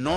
9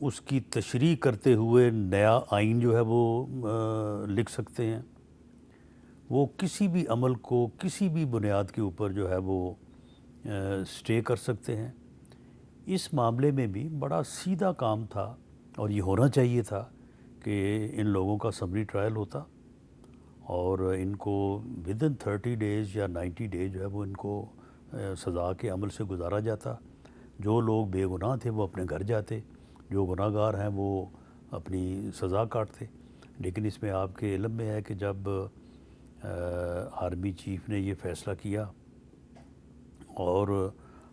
اس کی تشریح کرتے ہوئے نیا آئین جو ہے وہ لکھ سکتے ہیں. وہ کسی بھی عمل کو کسی بھی بنیاد کے اوپر جو ہے وہ سٹے کر سکتے ہیں. اس معاملے میں بھی بڑا سیدھا کام تھا اور یہ ہونا چاہیے تھا کہ ان لوگوں کا سمری ٹرائل ہوتا اور ان کو ودن 30 days یا 90 days جو ہے وہ ان کو سزا کے عمل سے گزارا جاتا. جو لوگ بے گناہ تھے وہ اپنے گھر جاتے, جو گناہ گار ہیں وہ اپنی سزا کاٹتے. لیکن اس میں آپ کے علم میں ہے کہ جب آرمی چیف نے یہ فیصلہ کیا اور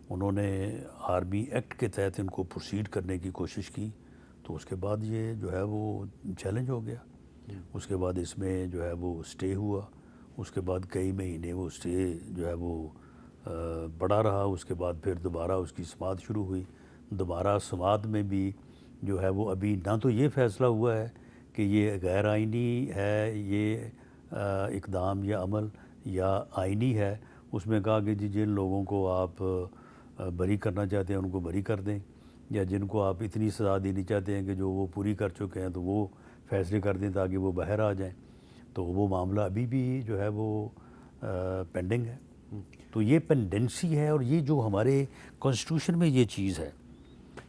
انہوں نے آرمی ایکٹ کے تحت ان کو پروسیڈ کرنے کی کوشش کی, تو اس کے بعد یہ جو ہے وہ چیلنج ہو گیا. اس کے بعد اس میں جو ہے وہ سٹے ہوا. اس کے بعد کئی مہینے وہ سٹے جو ہے وہ بڑا رہا. اس کے بعد پھر دوبارہ اس کی سماعت شروع ہوئی. دوبارہ سماعت میں بھی جو ہے وہ ابھی نہ تو یہ فیصلہ ہوا ہے کہ یہ غیر آئینی ہے یہ اقدام یا عمل یا آئینی ہے. اس میں کہا کہ جی جن لوگوں کو آپ بری کرنا چاہتے ہیں ان کو بری کر دیں, یا جن کو آپ اتنی سزا دینی چاہتے ہیں کہ جو وہ پوری کر چکے ہیں تو وہ فیصلے کر دیں تاکہ وہ باہر آ جائیں. تو وہ معاملہ ابھی بھی جو ہے وہ پینڈنگ ہے. تو یہ پینڈنسی ہے. اور یہ جو ہمارے کانسٹیٹیوشن میں یہ چیز ہے,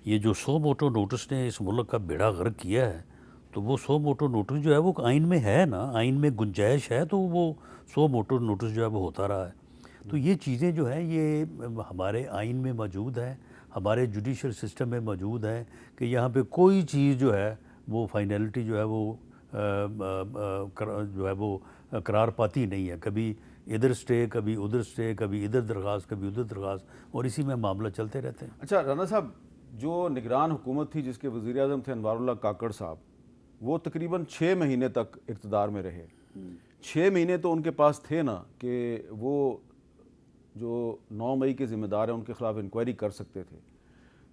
یہ جو سو موٹو نوٹس نے اس ملک کا بیڑا غرق کیا ہے, تو وہ سو موٹو نوٹس جو ہے وہ آئین میں ہے نا, آئین میں گنجائش ہے تو وہ سو موٹو نوٹس جو ہے وہ ہوتا رہا ہے. تو یہ چیزیں جو ہیں یہ ہمارے آئین میں موجود ہیں, ہمارے جوڈیشل سسٹم میں موجود ہیں کہ یہاں پہ کوئی چیز جو ہے وہ فائنلٹی جو ہے وہ قرار پاتی نہیں ہے. کبھی ادھر سٹے, کبھی ادھر سٹے, کبھی ادھر درخواست, کبھی ادھر درخواست, اور اسی میں معاملہ چلتے رہتے ہیں. اچھا رانا صاحب, جو نگران حکومت تھی جس کے وزیر اعظم تھے انوار اللہ کاکڑ صاحب, وہ تقریباً 6 مہینے تک اقتدار میں رہے. 6 مہینے تو ان کے پاس تھے نا کہ وہ جو 9 مئی کے ذمہ دار ہیں ان کے خلاف انکوائری کر سکتے تھے.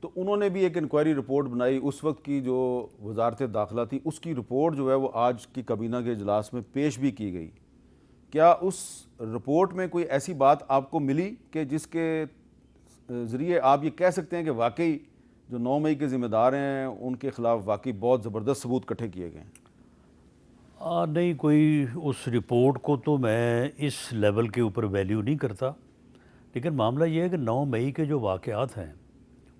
تو انہوں نے بھی ایک انکوائری رپورٹ بنائی. اس وقت کی جو وزارت داخلہ تھی اس کی رپورٹ جو ہے وہ آج کی کابینہ کے اجلاس میں پیش بھی کی گئی. کیا اس رپورٹ میں کوئی ایسی بات آپ کو ملی کہ جس کے ذریعے آپ یہ کہہ سکتے ہیں کہ واقعی جو 9 مئی کے ذمہ دار ہیں ان کے خلاف واقعی بہت زبردست ثبوت اکٹھے کیے گئے ہیں؟ نہیں, کوئی اس رپورٹ کو تو میں اس لیول کے اوپر ویلیو نہیں کرتا. لیکن معاملہ یہ ہے کہ 9 مئی کے جو واقعات ہیں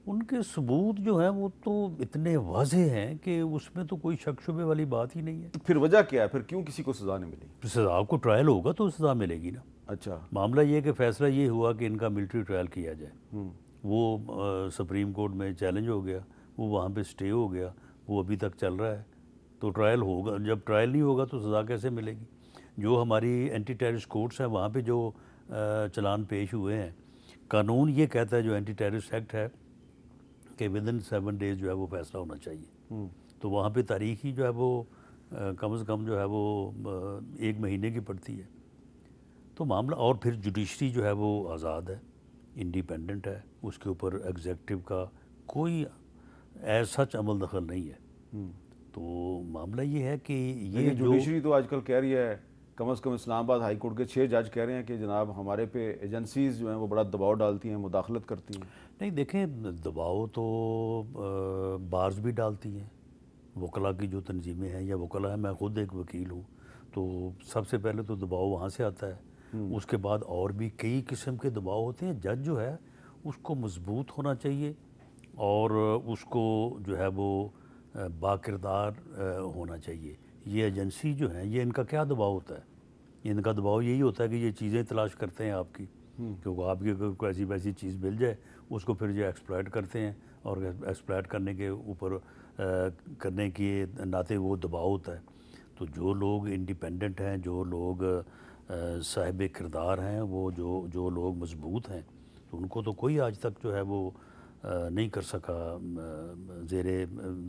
ان کے ثبوت جو ہیں وہ تو اتنے واضح ہیں کہ اس میں تو کوئی شک شبے والی بات ہی نہیں ہے. پھر وجہ کیا ہے, پھر کیوں کسی کو سزا نہیں ملی؟ سزا کو ٹرائل ہوگا تو سزا ملے گی نا. اچھا, معاملہ یہ ہے کہ فیصلہ یہ ہوا کہ ان کا ملٹری ٹرائل کیا جائے. وہ سپریم کورٹ میں چیلنج ہو گیا, وہ وہاں پہ سٹے ہو گیا, وہ ابھی تک چل رہا ہے. تو ٹرائل ہوگا, جب ٹرائل نہیں ہوگا تو سزا کیسے ملے گی؟ جو ہماری اینٹی ٹیررسٹ کورٹس ہیں وہاں پہ جو چلان پیش ہوئے ہیں, قانون یہ کہتا ہے جو اینٹی ٹیررسٹ ایکٹ ہے کہ ودن 7 days جو ہے وہ فیصلہ ہونا چاہیے. تو وہاں پہ تاریخ ہی جو ہے وہ کم از کم جو ہے وہ 1 مہینے کی پڑتی ہے. تو معاملہ, اور پھر جوڈیشری جو ہے وہ آزاد ہے, انڈیپینڈنٹ ہے, اس کے اوپر ایگزیکٹو کا کوئی ایز سچ عمل دخل نہیں ہے. تو معاملہ یہ ہے کہ یہ جوڈیشری تو آج کل کہہ رہی ہے, کم از کم اسلام آباد ہائی کورٹ کے 6 جج کہہ رہے ہیں کہ جناب ہمارے پہ ایجنسیز جو ہیں وہ بڑا دباؤ ڈالتی ہیں, مداخلت کرتی ہیں. نہیں دیکھیں, دباؤ تو بارز بھی ڈالتی ہیں, وکلاء کی جو تنظیمیں ہیں یا وکلاء ہیں, میں خود ایک وکیل ہوں, تو سب سے پہلے تو دباؤ وہاں سے آتا ہے. اس کے بعد اور بھی کئی قسم کے دباؤ ہوتے ہیں. جج جو ہے اس کو مضبوط ہونا چاہیے اور اس کو جو ہے وہ باکردار ہونا چاہیے. یہ ایجنسی جو ہیں یہ ان کا کیا دباؤ ہوتا ہے؟ ان کا دباؤ یہی ہوتا ہے کہ یہ چیزیں تلاش کرتے ہیں آپ کی, کیونکہ آپ کی اگر کوئی ایسی ویسی چیز مل جائے اس کو پھر یہ ایکسپلائٹ کرتے ہیں, اور ایکسپلائٹ کرنے کے اوپر کرنے کے ناطے وہ دباؤ ہوتا ہے. تو جو لوگ انڈیپینڈنٹ ہیں, جو لوگ صاحب کردار ہیں, وہ جو لوگ مضبوط ہیں, تو ان کو تو کوئی آج تک جو ہے وہ نہیں کر سکا, زیر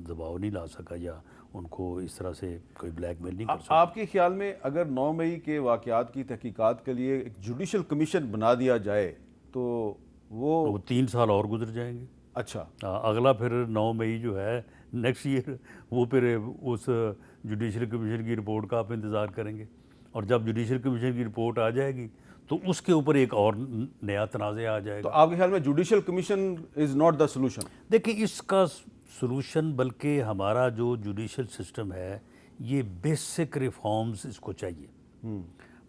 دباؤ نہیں لا سکا, یا ان کو اس طرح سے کوئی بلیک میل نہیں کر سکا. آپ کے خیال میں اگر 9 مئی کے واقعات کی تحقیقات کے لیے ایک جوڈیشل کمیشن بنا دیا جائے تو وہ 3 سال اور گزر جائیں گے. اچھا, اگلا پھر 9 مئی جو ہے نیکسٹ ایئر, وہ پھر اس جوڈیشل کمیشن کی رپورٹ کا آپ انتظار کریں گے, اور جب جوڈیشل کمیشن کی رپورٹ آ جائے گی تو اس کے اوپر ایک اور نیا تنازع آ جائے گا. تو آپ کے خیال میں judicial commission is not the solution? دیکھیں, اس کا سلوشن بلکہ ہمارا جو جوڈیشل سسٹم ہے یہ بیسک ریفارمز اس کو چاہیے.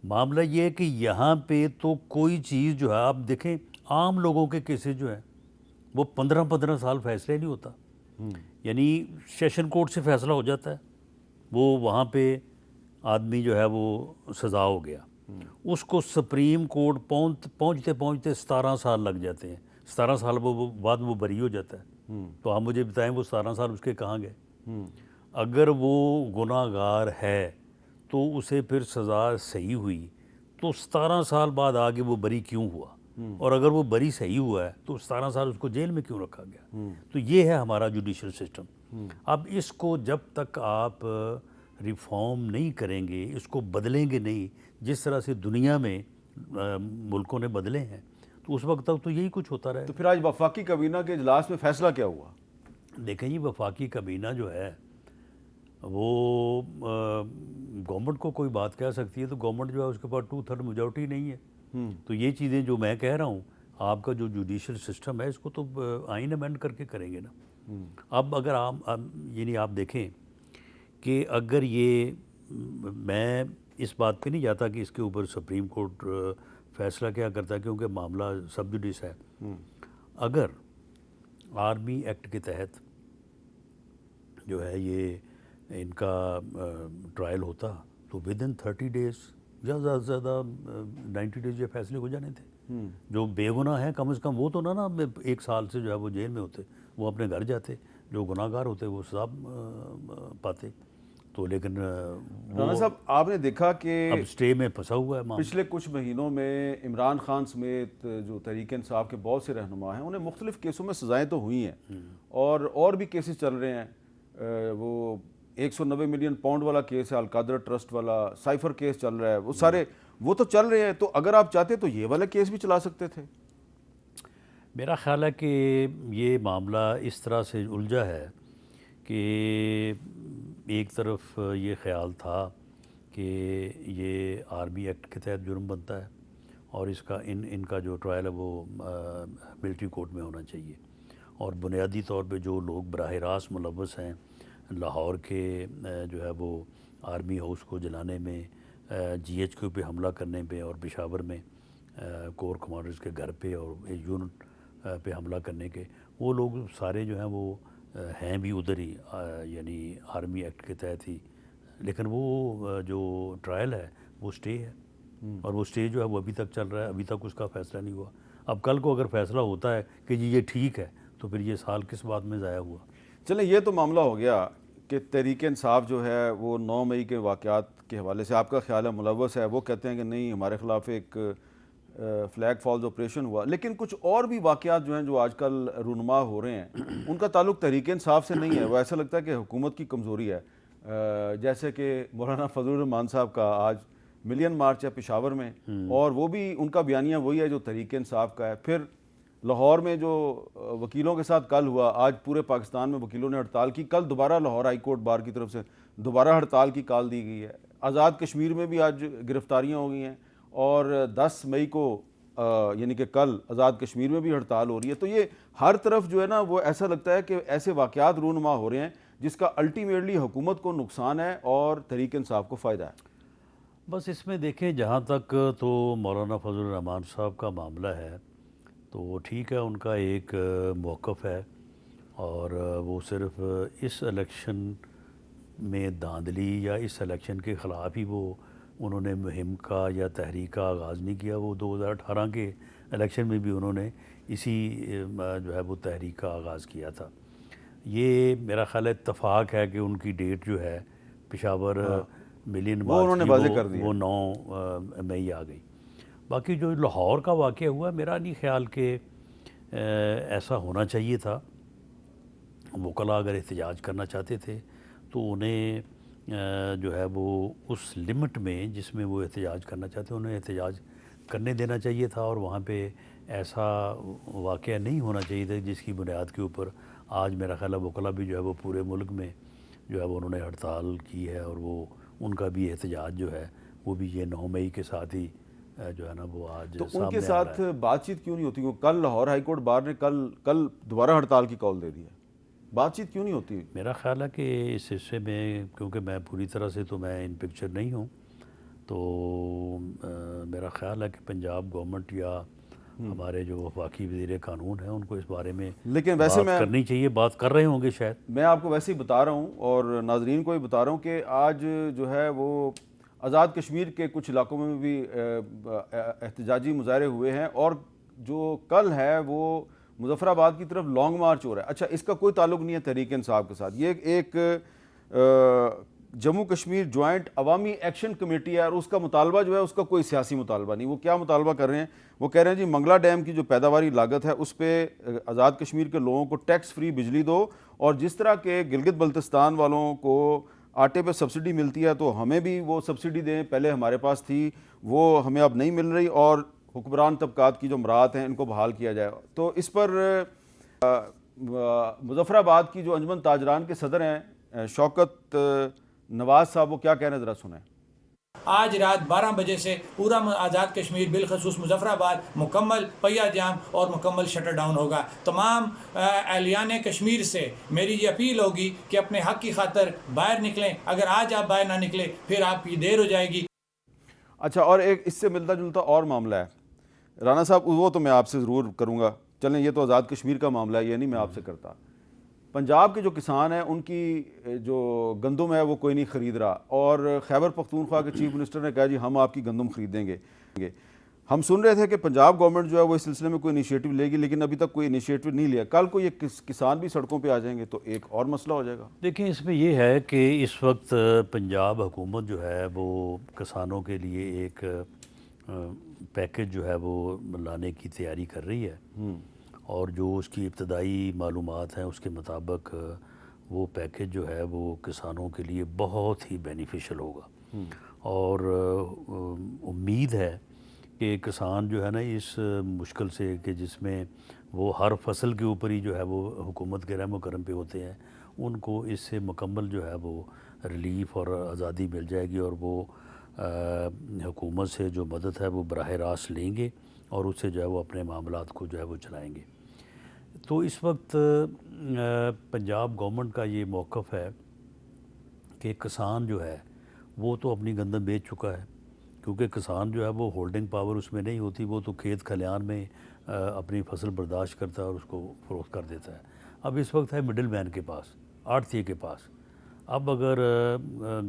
معاملہ یہ ہے کہ یہاں پہ تو کوئی چیز جو ہے آپ دیکھیں عام لوگوں کے کیسز جو ہیں وہ 15 سال فیصلے نہیں ہوتا. یعنی سیشن کورٹ سے فیصلہ ہو جاتا ہے, وہ وہاں پہ آدمی جو ہے وہ سزا ہو گیا, اس کو سپریم کورٹ پہنچتے 17 سال لگ جاتے ہیں. 17 سال بعد وہ بری ہو جاتا ہے. تو آپ مجھے بتائیں وہ 17 سال اس کے کہاں گئے؟ اگر وہ گناہ گار ہے تو اسے پھر سزا صحیح ہوئی تو 17 سال بعد آگے وہ بری کیوں ہوا؟ اور اگر وہ بری صحیح ہوا ہے تو 17 سال اس کو جیل میں کیوں رکھا گیا؟ تو یہ ہے ہمارا جوڈیشل سسٹم. اب اس کو جب تک آپ ریفارم نہیں کریں گے, اس کو بدلیں گے نہیں جس طرح سے دنیا میں ملکوں نے بدلے ہیں, تو اس وقت تک تو یہی کچھ ہوتا رہے. تو پھر آج وفاقی کابینہ کے اجلاس میں فیصلہ کیا ہوا؟ دیکھیں جی, وفاقی کابینہ جو ہے وہ گورنمنٹ کو کوئی بات کہہ سکتی ہے, تو گورنمنٹ جو ہے اس کے پاس 2/3 میجورٹی نہیں ہے. تو یہ چیزیں جو میں کہہ رہا ہوں, آپ کا جو جوڈیشل سسٹم ہے اس کو تو آئین امینڈ کر کے کریں گے نا. اب اگر آپ یعنی آپ دیکھیں کہ اگر یہ, میں اس بات پہ نہیں جاتا کہ اس کے اوپر سپریم کورٹ فیصلہ کیا کرتا ہے کیونکہ معاملہ سب جوڈیس ہے. اگر آرمی ایکٹ کے تحت جو ہے یہ ان کا ٹرائل ہوتا تو ودن 30 ڈیز یا زیادہ سے زیادہ 90 ڈیز یہ فیصلے ہو جانے تھے. جو بے گناہ ہیں کم از کم وہ تو نا 1 سال سے جو ہے وہ جیل میں ہوتے, وہ اپنے گھر جاتے. جو گناہ گار ہوتے وہ سزا پاتے. تو لیکن رانا صاحب آپ نے دیکھا کہ اب اسٹے میں پھنسا ہوا ہے معاملہ. پچھلے کچھ مہینوں میں عمران خان سمیت جو تحریک انصاف کے بہت سے رہنما ہیں انہیں مختلف کیسوں میں سزائیں تو ہوئی ہیں, اور بھی کیسز چل رہے ہیں. وہ 190 ملین پاؤنڈ والا کیس ہے, القادر ٹرسٹ والا, سائفر کیس چل رہا ہے, وہ سارے وہ تو چل رہے ہیں. تو اگر آپ چاہتے تو یہ والا کیس بھی چلا سکتے تھے. میرا خیال ہے کہ یہ معاملہ اس طرح سے الجھا ہے کہ ایک طرف یہ خیال تھا کہ یہ آرمی ایکٹ کے تحت جرم بنتا ہے اور اس کا ان کا جو ٹرائل ہے وہ ملٹری کورٹ میں ہونا چاہیے. اور بنیادی طور پہ جو لوگ براہ راست ملوث ہیں لاہور کے جو ہے وہ آرمی ہاؤس کو جلانے میں, جی ایچ کیو پہ حملہ کرنے پہ, اور پشاور میں کور کمانڈرز کے گھر پہ اور یونٹ پہ حملہ کرنے کے, وہ لوگ سارے جو ہیں وہ ہیں بھی ادھر ہی, یعنی آرمی ایکٹ کے تحت ہی. لیکن وہ جو ٹرائل ہے وہ اسٹے ہے, اور وہ اسٹے جو ہے وہ ابھی تک چل رہا ہے, ابھی تک اس کا فیصلہ نہیں ہوا. اب کل کو اگر فیصلہ ہوتا ہے کہ جی یہ ٹھیک ہے تو پھر یہ سال کس بات میں ضائع ہوا. چلیں یہ تو معاملہ ہو گیا کہ تحریک انصاف جو ہے وہ 9 مئی کے واقعات کے حوالے سے آپ کا خیال ہے ملوث ہے. وہ کہتے ہیں کہ نہیں ہمارے خلاف ایک فلیگ فالز آپریشن ہوا. لیکن کچھ اور بھی واقعات جو ہیں جو آج کل رونما ہو رہے ہیں ان کا تعلق تحریک انصاف سے نہیں ہے. وہ ایسا لگتا ہے کہ حکومت کی کمزوری ہے. جیسے کہ مولانا فضل الرحمان صاحب کا آج ملین مارچ ہے پشاور میں, اور وہ بھی ان کا بیانیہ وہی ہے جو تحریک انصاف کا ہے. پھر لاہور میں جو وکیلوں کے ساتھ کل ہوا, آج پورے پاکستان میں وکیلوں نے ہڑتال کی. کل دوبارہ لاہور ہائی کورٹ بار کی طرف سے دوبارہ ہڑتال کی کال دی گئی ہے. آزاد کشمیر میں بھی آج گرفتاریاں ہو گئی ہیں, اور 10 مئی کو یعنی کہ کل آزاد کشمیر میں بھی ہڑتال ہو رہی ہے. تو یہ ہر طرف جو ہے نا وہ ایسا لگتا ہے کہ ایسے واقعات رونما ہو رہے ہیں جس کا الٹیمیٹلی حکومت کو نقصان ہے اور تحریک انصاف کو فائدہ ہے. بس اس میں دیکھیں جہاں تک تو مولانا فضل الرحمان صاحب کا معاملہ ہے تو ٹھیک ہے, ان کا ایک موقف ہے, اور وہ صرف اس الیکشن میں دھاندلی یا اس الیکشن کے خلاف ہی وہ انہوں نے مہم کا یا تحریک کا آغاز نہیں کیا. وہ 2018 کے الیکشن میں بھی انہوں نے اسی جو ہے وہ تحریک کا آغاز کیا تھا. یہ میرا خیال اتفاق ہے کہ ان کی ڈیٹ جو ہے پشاور ملین مارچ کی وہ 9 مئی آ گئی. باقی جو لاہور کا واقعہ ہوا میرا نہیں خیال کہ ایسا ہونا چاہیے تھا. وکلاء اگر احتجاج کرنا چاہتے تھے تو انہیں جو ہے وہ اس لمٹ میں جس میں وہ احتجاج کرنا چاہتے انہیں احتجاج کرنے دینا چاہیے تھا. اور وہاں پہ ایسا واقعہ نہیں ہونا چاہیے تھا جس کی بنیاد کے اوپر آج میرا خیال ہے وکلاء بھی جو ہے وہ پورے ملک میں جو ہے وہ انہوں نے ہڑتال کی ہے, اور وہ ان کا بھی احتجاج جو ہے وہ بھی یہ 9 مئی کے ساتھ ہی جو ہے نا وہ آج تو ان کے ساتھ بات چیت کیوں نہیں ہوتی؟ کل لاہور ہائی کورٹ بار نے کل دوبارہ ہڑتال کی کال دے دی ہے. بات چیت کیوں نہیں ہوتی؟ میرا خیال ہے کہ اس حصے میں کیونکہ میں پوری طرح سے تو میں ان پکچر نہیں ہوں، تو میرا خیال ہے کہ پنجاب گورنمنٹ یا ہمارے جو وفاقی وزیر قانون ہیں ان کو اس بارے میں لیکن ویسے بات کرنی چاہیے، بات کر رہے ہوں گے شاید۔ میں آپ کو ویسے ہی بتا رہا ہوں اور ناظرین کو بھی بتا رہا ہوں کہ آج جو ہے وہ آزاد کشمیر کے کچھ علاقوں میں بھی احتجاجی مظاہرے ہوئے ہیں، اور جو کل ہے وہ مظفر آباد کی طرف لانگ مارچ ہو رہا ہے۔ اچھا، اس کا کوئی تعلق نہیں ہے تحریک انصاف کے ساتھ، یہ ایک جموں کشمیر جوائنٹ عوامی ایکشن کمیٹی ہے، اور اس کا مطالبہ جو ہے اس کا کوئی سیاسی مطالبہ نہیں۔ وہ کیا مطالبہ کر رہے ہیں؟ وہ کہہ رہے ہیں جی منگلا ڈیم کی جو پیداواری لاگت ہے اس پہ آزاد کشمیر کے لوگوں کو ٹیکس فری بجلی دو، اور جس طرح کے گلگت بلتستان والوں کو آٹے پہ سبسڈی ملتی ہے تو ہمیں بھی وہ سبسڈی دیں، پہلے ہمارے پاس تھی وہ ہمیں اب نہیں مل رہی، اور حکمران طبقات کی جو مراعات ہیں ان کو بحال کیا جائے۔ تو اس پر مظفر آباد کی جو انجمن تاجران کے صدر ہیں شوکت نواز صاحب، وہ کیا کہہ رہے ہیں ذرا سنیں۔ آج رات 12 بجے سے پورا آزاد کشمیر بالخصوص مظفر آباد مکمل پہیہ جام اور مکمل شٹر ڈاؤن ہوگا۔ تمام اہلیان کشمیر سے میری یہ اپیل ہوگی کہ اپنے حق کی خاطر باہر نکلیں، اگر آج آپ باہر نہ نکلیں پھر آپ کی دیر ہو جائے گی۔ اچھا، اور ایک اس سے ملتا جلتا اور معاملہ ہے رانا صاحب، وہ تو میں آپ سے ضرور کروں گا، چلیں یہ تو آزاد کشمیر کا معاملہ ہے، یہ نہیں میں آپ سے کرتا۔ پنجاب کے جو کسان ہیں ان کی جو گندم ہے وہ کوئی نہیں خرید رہا، اور خیبر پختونخوا کے چیف منسٹر نے کہا جی ہم آپ کی گندم خریدیں گے۔ ہم سن رہے تھے کہ پنجاب گورنمنٹ جو ہے وہ اس سلسلے میں کوئی انیشیٹو لے گی، لیکن ابھی تک کوئی انیشیٹو نہیں لیا۔ کل کو یہ کسان بھی سڑکوں پہ آ جائیں گے تو ایک اور مسئلہ ہو جائے گا۔ دیکھیں اس میں یہ ہے کہ اس وقت پنجاب حکومت جو ہے وہ کسانوں کے لیے ایک پیکج جو ہے وہ لانے کی تیاری کر رہی ہے، اور جو اس کی ابتدائی معلومات ہیں اس کے مطابق وہ پیکج جو ہے وہ کسانوں کے لیے بہت ہی بینیفیشل ہوگا، اور امید ہے کہ کسان جو ہے نا اس مشکل سے کہ جس میں وہ ہر فصل کے اوپر ہی جو ہے وہ حکومت کے رحم و کرم پہ ہوتے ہیں، ان کو اس سے مکمل جو ہے وہ ریلیف اور آزادی مل جائے گی، اور وہ حکومت سے جو مدد ہے وہ براہ راست لیں گے اور اس سے جو ہے وہ اپنے معاملات کو جو ہے وہ چلائیں گے۔ تو اس وقت پنجاب گورنمنٹ کا یہ موقف ہے کہ کسان جو ہے وہ تو اپنی گندم بیچ چکا ہے، کیونکہ کسان جو ہے وہ ہولڈنگ پاور اس میں نہیں ہوتی، وہ تو کھیت کھلیان میں اپنی فصل برداشت کرتا ہے اور اس کو فروخت کر دیتا ہے۔ اب اس وقت ہے مڈل مین کے پاس، آڑھتیے کے پاس۔ اب اگر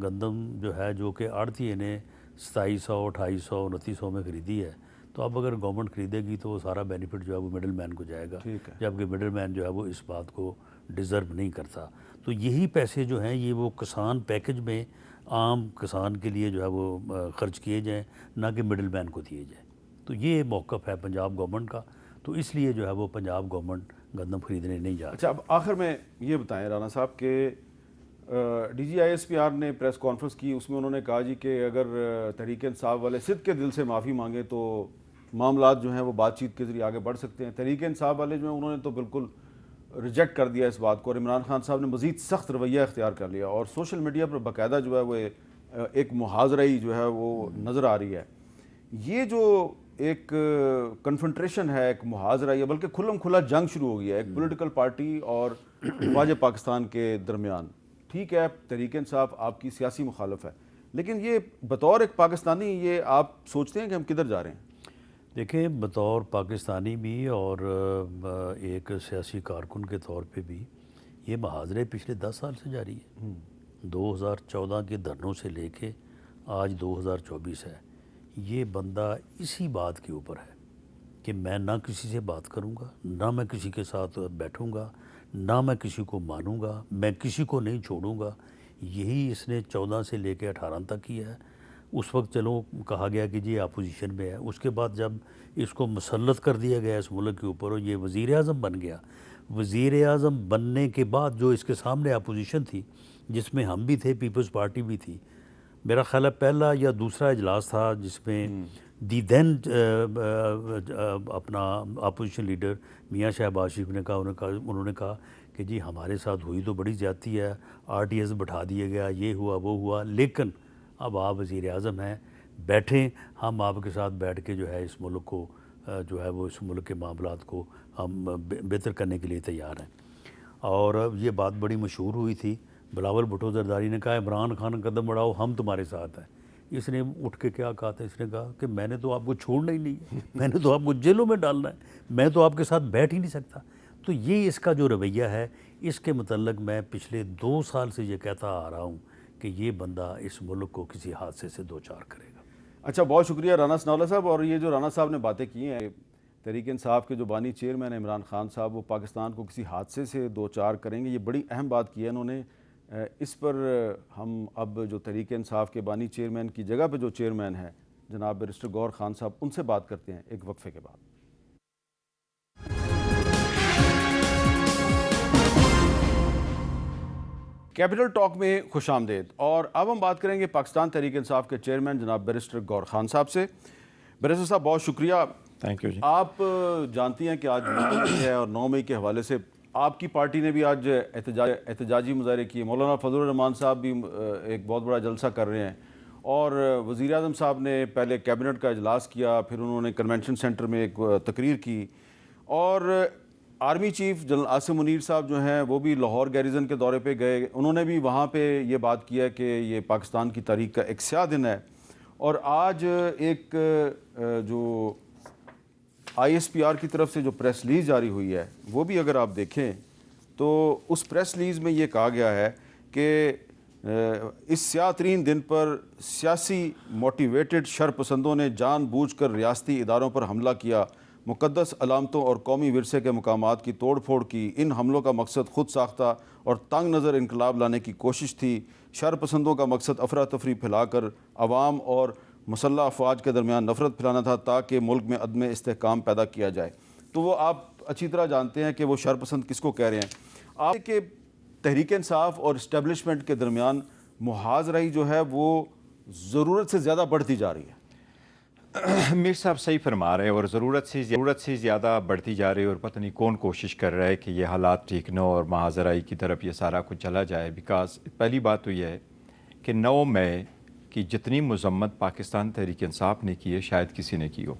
گندم جو ہے جو کہ آڑھتیے نے 2700، 2800، 2900 میں خریدی ہے، تو اب اگر گورنمنٹ خریدے گی تو وہ سارا بینیفٹ جو ہے وہ مڈل مین کو جائے گا، جبکہ مڈل مین جو ہے وہ اس بات کو ڈیزرو نہیں کرتا۔ تو یہی پیسے جو ہیں یہ وہ کسان پیکج میں عام کسان کے لیے جو ہے وہ خرچ کیے جائیں، نہ کہ مڈل مین کو دیے جائیں۔ تو یہ موقف ہے پنجاب گورنمنٹ کا، تو اس لیے جو ہے وہ پنجاب گورنمنٹ گندم خریدنے نہیں جا رہی۔ اچھا، اب آخر میں یہ بتائیں رانا صاحب کہ D G I S P R نے پریس کانفرنس کی، اس میں انہوں نے کہا جی کہ اگر تحریک انصاف والے صدق کے دل سے معافی مانگیں تو معاملات جو ہیں وہ بات چیت کے ذریعے آگے بڑھ سکتے ہیں۔ تحریک انصاف والے جو ہیں انہوں نے تو بالکل ریجیکٹ کر دیا اس بات کو، اور عمران خان صاحب نے مزید سخت رویہ اختیار کر لیا، اور سوشل میڈیا پر باقاعدہ جو ہے وہ ایک محاذرہی جو ہے وہ نظر آ رہی ہے۔ یہ جو ایک کنفنٹریشن ہے، ایک محاذرہ ہے، بلکہ کھلم کھلا جنگ شروع ہو گیا ہے ایک پولیٹیکل پارٹی اور افواج پاکستان کے درمیان۔ ٹھیک ہے، تحریک انصاف آپ کی سیاسی مخالف ہے، لیکن یہ بطور ایک پاکستانی یہ آپ سوچتے ہیں کہ ہم کدھر جا رہے ہیں؟ دیکھیں، بطور پاکستانی بھی اور ایک سیاسی کارکن کے طور پہ بھی یہ محاذرے پچھلے 10 سال سے جاری ہے۔ 2014 کے دھرنوں سے لے کے آج 2024 ہے۔ یہ بندہ اسی بات کے اوپر ہے کہ میں نہ کسی سے بات کروں گا، نہ میں کسی کے ساتھ بیٹھوں گا، نہ میں کسی کو مانوں گا، میں کسی کو نہیں چھوڑوں گا۔ یہی اس نے 14 سے لے کے 18 تک کیا ہے۔ اس وقت چلو کہا گیا کہ جی اپوزیشن میں ہے، اس کے بعد جب اس کو مسلط کر دیا گیا اس ملک کے اوپر اور یہ وزیر اعظم بن گیا، وزیر اعظم بننے کے بعد جو اس کے سامنے اپوزیشن تھی، جس میں ہم بھی تھے، پیپلز پارٹی بھی تھی، میرا خیال ہے پہلا یا دوسرا اجلاس تھا جس میں دی دین اپنا اپوزیشن لیڈر میاں شہباز شریف نے کہا، انہوں نے کہا کہ جی ہمارے ساتھ ہوئی تو بڑی زیادتی ہے، آر ٹی ایس بٹھا دیا گیا، یہ ہوا وہ ہوا، لیکن اب آپ وزیر اعظم ہیں، بیٹھیں، ہم آپ کے ساتھ بیٹھ کے جو ہے اس ملک کو جو ہے وہ اس ملک کے معاملات کو ہم بہتر کرنے کے لیے تیار ہیں۔ اور یہ بات بڑی مشہور ہوئی تھی، بلاول بھٹو زرداری نے کہا عمران خان قدم بڑھاؤ ہم تمہارے ساتھ ہیں. اس نے اٹھ کے کیا کہا تھا؟ اس نے کہا کہ میں نے تو آپ کو چھوڑنا ہی نہیں ہے، میں نے تو آپ کو جیلوں میں ڈالنا ہے، میں تو آپ کے ساتھ بیٹھ ہی نہیں سکتا. تو یہ اس کا جو رویہ ہے، اس کے متعلق میں پچھلے 2 سال سے یہ کہتا آ رہا ہوں کہ یہ بندہ اس ملک کو کسی حادثے سے دوچار کرے گا. اچھا، بہت شکریہ رانا ثناءاللہ صاحب. اور یہ جو رانا صاحب نے باتیں کی ہیں، تحریک انصاف کے جو بانی چیئرمین عمران خان صاحب وہ پاکستان کو کسی حادثے سے دوچار کریں گے، یہ بڑی اہم بات کی ہے انہوں نے. اس پر ہم اب جو تحریک انصاف کے بانی چیئرمین کی جگہ پہ جو چیئرمین ہیں جناب بیرسٹر گوہر خان صاحب، ان سے بات کرتے ہیں ایک وقفے کے بعد. کیپٹل ٹاک میں خوش آمدید. اور اب ہم بات کریں گے پاکستان تحریک انصاف کے چیئرمین جناب بیرسٹر گوہر خان صاحب سے. بیرسٹر صاحب بہت شکریہ. تھینک یو جی. آپ جانتی ہیں کہ آج 9 مئی ہے اور 9 مئی کے حوالے سے آپ کی پارٹی نے بھی آج احتجاجی مظاہرے کیے. مولانا فضل الرحمان صاحب بھی ایک بہت بڑا جلسہ کر رہے ہیں، اور وزیر اعظم صاحب نے پہلے کیبنٹ کا اجلاس کیا، پھر انہوں نے کنونشن سینٹر میں ایک تقریر کی، اور army chief general Asim Munir صاحب جو ہیں وہ بھی لاہور گیریزن کے دورے پہ گئے. انہوں نے بھی وہاں پہ یہ بات کیا کہ یہ پاکستان کی تاریخ کا ایک سیاہ دن ہے. اور آج ایک جو آئی ایس پی آر کی طرف سے جو پریس ریلیز جاری ہوئی ہے، وہ بھی اگر آپ دیکھیں تو اس پریس ریلیز میں یہ کہا گیا ہے کہ اس سیاہ ترین دن پر سیاسی موٹیویٹڈ شر پسندوں نے جان بوجھ کر ریاستی اداروں پر حملہ کیا، مقدس علامتوں اور قومی ورثے کے مقامات کی توڑ پھوڑ کی. ان حملوں کا مقصد خود ساختہ اور تنگ نظر انقلاب لانے کی کوشش تھی. شر پسندوں کا مقصد افراتفری پھیلا کر عوام اور مسلح افواج کے درمیان نفرت پھیلانا تھا تاکہ ملک میں عدم استحکام پیدا کیا جائے. تو وہ آپ اچھی طرح جانتے ہیں کہ وہ شر پسند کس کو کہہ رہے ہیں. آپ کہ تحریک انصاف اور اسٹیبلشمنٹ کے درمیان محاذرہی جو ہے وہ ضرورت سے زیادہ بڑھتی جا رہی ہے. میر صاحب صحیح فرما رہے ہیں، اور ضرورت سے زیادہ بڑھتی جا رہی ہے، اور پتہ نہیں کون کوشش کر رہا ہے کہ یہ حالات ٹھیک نہ ہو اور محاذرائی کی طرف یہ سارا کچھ چلا جائے. بیکاز پہلی بات تو یہ ہے کہ 9 مئی کی جتنی مذمت پاکستان تحریک انصاف نے کی ہے شاید کسی نے کی ہو.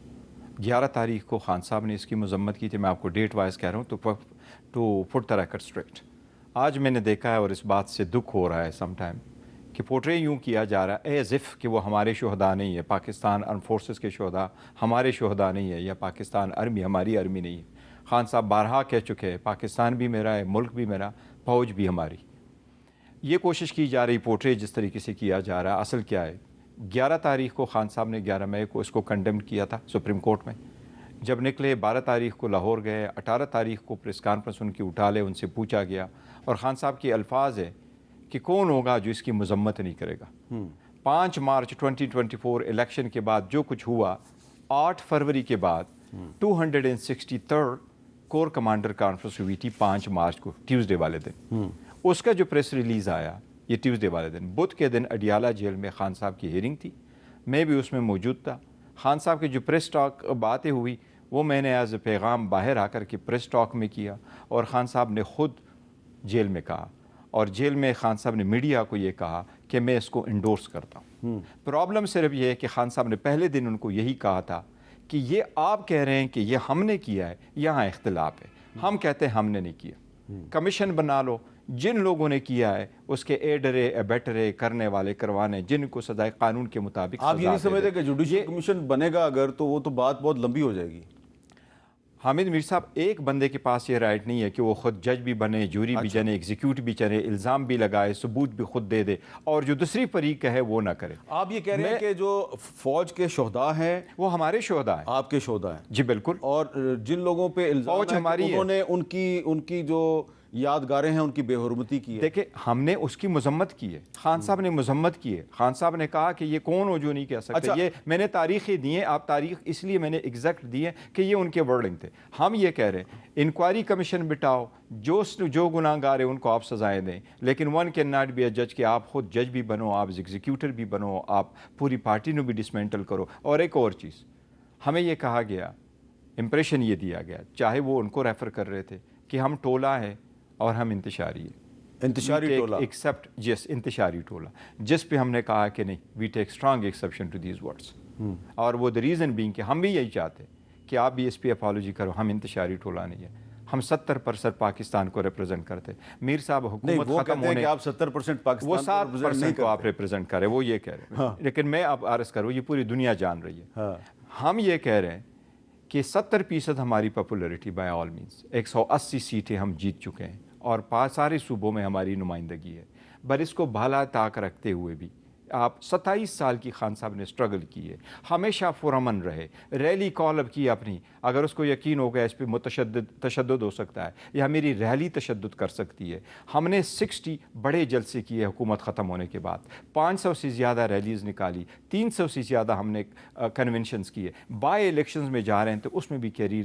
11 تاریخ کو خان صاحب نے اس کی مذمت کی تھی. میں آپ کو ڈیٹ وائز کہہ رہا ہوں to put the record straight. آج میں نے دیکھا ہے اور اس بات سے دکھ ہو رہا ہے سم ٹائم کہ پورٹرے یوں کیا جا رہا ہے ایز اف کہ وہ ہمارے شہداء نہیں ہے، پاکستان آرم فورسز کے شہداء ہمارے شہداء نہیں ہے، یا پاکستان آرمی ہماری آرمی نہیں ہے. خان صاحب بارہا کہہ چکے ہیں پاکستان بھی میرا ہے، ملک بھی میرا، فوج بھی ہماری. یہ کوشش کی جا رہی پورٹرے جس طریقے سے کیا جا رہا ہے، اصل کیا ہے؟ 11 تاریخ کو خان صاحب نے 11 مئی کو اس کو کنڈیم کیا تھا سپریم کورٹ میں. جب نکلے 12 تاریخ کو لاہور گئے، 18 تاریخ کو پریس کانفرنس ان کی اٹھا لے، ان سے پوچھا گیا، اور خان صاحب کے الفاظ ہے کہ کون ہوگا جو اس کی مذمت نہیں کرے گا. 5 مارچ 2024 الیکشن کے بعد جو کچھ ہوا، 8 فروری کے بعد 263 کور کمانڈر کانفرنس ہوئی تھی 5 مارچ کو، ٹیوزڈے والے دن. اس کا جو پریس ریلیز آیا یہ ٹیوزڈے والے دن، بدھ کے دن اڈیالہ جیل میں خان صاحب کی ہیئرنگ تھی، میں بھی اس میں موجود تھا. خان صاحب کی جو پریس ٹاک باتیں ہوئی وہ میں نے ایز اے پیغام باہر آ کر کے پریس ٹاک میں کیا، اور خان صاحب نے خود جیل میں کہا، اور جیل میں خان صاحب نے میڈیا کو یہ کہا کہ میں اس کو انڈورس کرتا ہوں. پرابلم صرف یہ ہے کہ خان صاحب نے پہلے دن ان کو یہی کہا تھا کہ یہ آپ کہہ رہے ہیں کہ یہ ہم نے کیا ہے، یہاں اختلاف ہے. ہم کہتے ہیں ہم نے نہیں کیا. کمیشن بنا لو، جن لوگوں نے کیا ہے اس کے ایڈرے ایبیٹرے کرنے والے کروانے، جن کو سزائے قانون کے مطابق. آپ یہ نہیں سمجھتے کہ جوڈیشل کمیشن بنے گا اگر تو وہ تو بات بہت لمبی ہو جائے گی؟ حامد میر صاحب، ایک بندے کے پاس یہ رائٹ نہیں ہے کہ وہ خود جج بھی بنے، جوری بھی جنے، ایگزیکیوٹ بھی چلے، الزام بھی لگائے، ثبوت بھی خود دے دے، اور جو دوسری فریق ہے وہ نہ کرے. آپ یہ کہہ رہے ہیں کہ جو فوج کے شہداء ہیں وہ ہمارے شہداء ہیں. آپ کے شہداء ہیں؟ جی بالکل. اور جن لوگوں پہ الزام فوج ہے ہماری کہ انہوں نے ان کی جو یادگاریں ہیں ان کی بے حرمتی کی ہے. دیکھیں ہم نے اس کی مذمت کی ہے، خان صاحب نے مذمت کی ہے. خان صاحب نے کہا کہ یہ کون ہو جو نہیں کہہ سکتے. یہ میں نے تاریخیں دی ہیں، آپ تاریخ اس لیے میں نے ایگزیکٹ دی ہیں کہ یہ ان کے ورڈنگ تھے. ہم یہ کہہ رہے ہیں انکوائری کمیشن بٹاؤ، جو گناہ گار ہیں ان کو آپ سزائیں دیں، لیکن ون کین ناٹ بی اے جج کہ آپ خود جج بھی بنو، آپ ایگزیکیوٹر بھی بنو، آپ پوری پارٹی نو بھی ڈسمینٹل کرو. اور ایک اور چیز ہمیں یہ کہا گیا، امپریشن یہ دیا گیا، چاہے وہ ان کو ریفر کر رہے تھے کہ ہم ٹولہ ہیں اور ہم انتشاری ہے. انتشاری ٹولہ ایکسیپٹ جس انتشاری ٹولہ، جس پہ ہم نے کہا کہ نہیں، we take strong exception to these words. اور وہ دا ریزن بینگ کہ ہم بھی یہی چاہتے کہ آپ بھی اس پہ اپالوجی کرو، ہم انتشاری ٹولہ نہیں ہے. ہم 70% پاکستان کو ریپرزینٹ کرتے. میر صاحب نہیں، حکومت وہ ختم کہتے ہیں ہونے کہ آپ 70% پاکستان وہ کو represent نہیں 7% کو آپ کرتے. ریپرزینٹ کریں، وہ یہ کہہ رہے ہیں. لیکن میں اب عرض کروں، یہ پوری دنیا جان رہی ہے. ہم یہ کہہ رہے ہیں کہ 70% ہماری پاپولیرٹی بائی آل مینس، 180 سیٹیں ہم جیت چکے ہیں اور سارے صوبوں میں ہماری نمائندگی ہے. پر اس کو بھالا طاق رکھتے ہوئے بھی آپ 27 سال کی خان صاحب نے سٹرگل کی ہے، ہمیشہ پرامن رہے، ریلی کال اپ کی اپنی. اگر اس کو یقین ہو گیا اس پہ تشدد ہو سکتا ہے یا میری ریلی تشدد کر سکتی ہے. ہم نے 60 بڑے جلسے کیے حکومت ختم ہونے کے بعد، 500 سے زیادہ ریلیز نکالی، 300 سے زیادہ ہم نے کنونشنز کیے. بائی الیکشنز میں جا رہے ہیں تو اس میں بھی کیری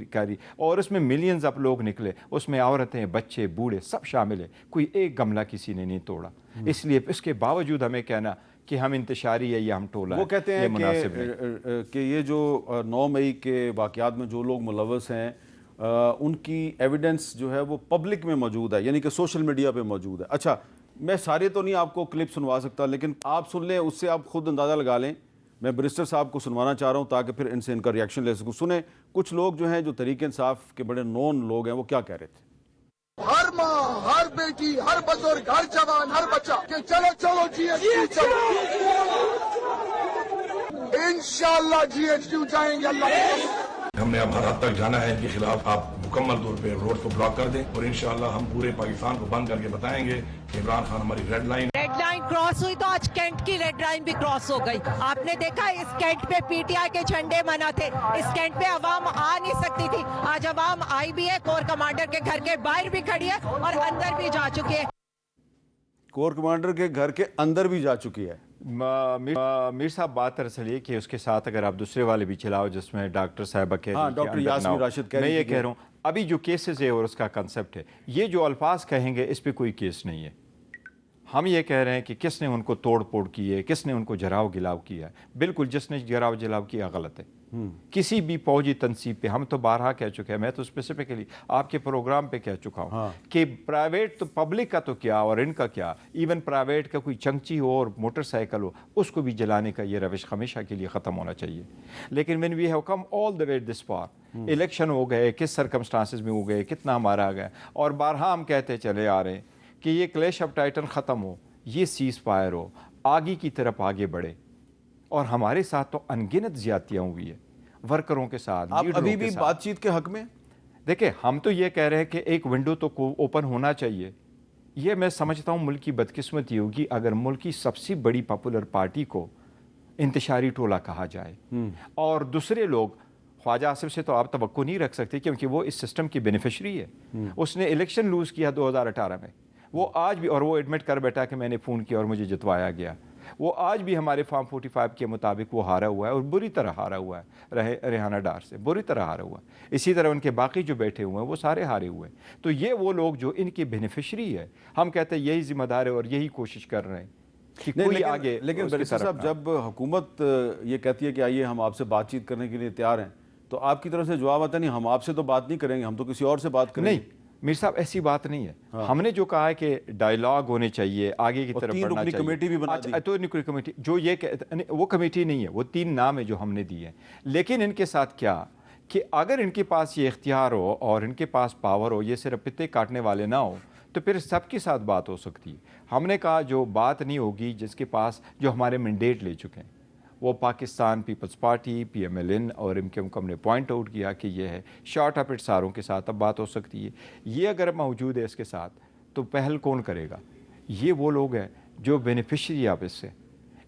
اور اس میں ملینز اپ لوگ نکلے، اس میں عورتیں، بچے، بوڑھے سب شامل ہیں. کوئی ایک گملہ کسی نے نہیں توڑا. اس لیے اس کے باوجود ہمیں کہنا کہ ہم انتشاری ہے یا ہم ٹولہ ہے، وہ کہتے ہیں مناسب نہیں. کہ یہ جو 9 مئی کے واقعات میں جو لوگ ملوث ہیں ان کی ایویڈنس جو ہے وہ پبلک میں موجود ہے، یعنی کہ سوشل میڈیا پہ موجود ہے. اچھا، میں سارے تو نہیں آپ کو کلپ سنوا سکتا، لیکن آپ سن لیں، اس سے آپ خود اندازہ لگا لیں. میں بریسٹر صاحب کو سنوانا چاہ رہا ہوں تاکہ پھر ان سے ان کا ریاکشن لے سکوں. سنیں کچھ لوگ جو ہیں جو تحریک انصاف کے بڑے نون لوگ ہیں وہ کیا کہہ رہے تھے. ہر ماں، ہر بیٹی، ہر بزرگ، ہر جوان، ہر بچہ کہ چلو چلو جی ایچ کیو چلو، انشاءاللہ جی ایچ کیو جائیں گے. اللہ ہم نے اب ہر حد تک جانا ہے. ان کے خلاف آپ مکمل طور پہ روڈ کو بلاک کر دیں اور انشاءاللہ ہم پورے پاکستان کو بند کر کے بتائیں گے کہ عمران خان ہماری ریڈ لائن کراس ہوئی تو آج کینٹ کی ریڈ لائن بھی کراس ہو گئی. آپ نے دیکھا اس کینٹ پہ پی ٹی آئی کے جھنڈے منع تھے، اس کینٹ پہ عوام آ نہیں سکتی تھی. آج عوام آئی بھی ہے، کور کمانڈر کے گھر کے باہر بھی کھڑی ہے اور اندر بھی جا چکی ہے. کور کمانڈر کے گھر کے اندر بھی جا چکی ہے. میر صاحب بات دراصل یہ کہ اس کے ساتھ اگر آپ دوسرے والے بھی چلاؤ جس میں ڈاکٹر صاحبہ کہہ رہی ڈاکٹر یاسمین راشد کہہ رہی میں یہ کہہ رہا ہوں ابھی جو کیسز ہے اور اس کا کنسپٹ ہے، یہ جو الفاظ کہیں گے اس پہ کوئی کیس نہیں ہے. ہم یہ کہہ رہے ہیں کہ کس نے ان کو توڑ پھوڑ کی ہے، کس نے ان کو جراؤ گلاؤ کیا ہے. بالکل جس نے جراؤ جلاؤ کیا غلط ہے. کسی بھی فوجی تنصیب پہ ہم تو بارہا کہہ چکے ہیں، میں تو اسپیسیفکلی آپ کے پروگرام پہ کہہ چکا ہوں کہ پرائیویٹ تو پبلک کا تو کیا اور ان کا کیا، ایون پرائیویٹ کا کوئی چنگچی ہو اور موٹر سائیکل ہو اس کو بھی جلانے کا یہ روش ہمیشہ کے لیے ختم ہونا چاہیے. لیکن when we have come all the way this far، election ہو گئے، کس سرکمسٹانسز میں ہو گئے، کتنا مارا گیا، اور بارہا ہم کہتے چلے آ رہے ہیں کہ یہ کلیش آف ٹائٹن ختم ہو، یہ سیز فائر ہو، آگے کی طرف آگے بڑھے. اور ہمارے ساتھ تو انگنت زیادتیاں ہوئی ہے ورکروں کے ساتھ. آپ ابھی بھی بات چیت کے حق میں دیکھیں، ہم تو یہ کہہ رہے ہیں کہ ایک ونڈو تو اوپن ہونا چاہیے. یہ میں سمجھتا ہوں ملک کی بدقسمتی ہوگی اگر ملک کی سب سے بڑی پاپولر پارٹی کو انتشاری ٹولہ کہا جائے اور دوسرے لوگ. خواجہ آصف سے تو آپ توقع نہیں رکھ سکتے کیونکہ وہ اس سسٹم کی بینیفیشری ہے. اس نے الیکشن لوز کیا 2018 میں، وہ آج بھی، اور وہ ایڈمٹ کر بیٹھا کہ میں نے فون کیا اور مجھے جتوایا گیا. وہ آج بھی ہمارے فارم 45 کے مطابق وہ ہارا ہوا ہے اور بری طرح ہارا ہوا ہے ریحانہ ڈار سے، بری طرح ہارا ہوا ہے. اسی طرح ان کے باقی جو بیٹھے ہوئے ہیں وہ سارے ہارے ہوئے ہیں. تو یہ وہ لوگ جو ان کی بینیفیشری ہے، ہم کہتے ہیں یہی ذمہ دار ہے اور یہی کوشش کر رہے ہیں کہ کوئی آگے. لیکن بریسٹر صاحب، جب حکومت یہ کہتی ہے کہ آئیے ہم آپ سے بات چیت کرنے کے لیے تیار ہیں، تو آپ کی طرف سے جواب آتا نہیں ہم آپ سے تو بات نہیں کریں گے، ہم تو کسی اور سے بات کریں گے. نہیں میر صاحب، ایسی بات نہیں ہے. ہم نے جو کہا ہے کہ ڈائیلاگ ہونے چاہیے، آگے کی طرف بڑھنا چاہیے. کمیٹی بھی بنا دی. تو کمیٹی جو یہ وہ کمیٹی نہیں ہے، وہ 3 نام ہے جو ہم نے دیے ہیں. لیکن ان کے ساتھ کیا کہ اگر ان کے پاس یہ اختیار ہو اور ان کے پاس پاور ہو، یہ صرف پتے کاٹنے والے نہ ہو، تو پھر سب کے ساتھ بات ہو سکتی ہے. ہم نے کہا جو بات نہیں ہوگی جس کے پاس جو ہمارے مینڈیٹ لے چکے ہیں، وہ پاکستان پیپلز پارٹی، PMLN اور ایم کیو ایم نے پوائنٹ آؤٹ کیا کہ یہ ہے شارٹ آف اٹ ساروں کے ساتھ اب بات ہو سکتی ہے. یہ اگر موجود ہے اس کے ساتھ تو پہل کون کرے گا؟ یہ وہ لوگ ہیں جو بینیفیشری آپ اس سے.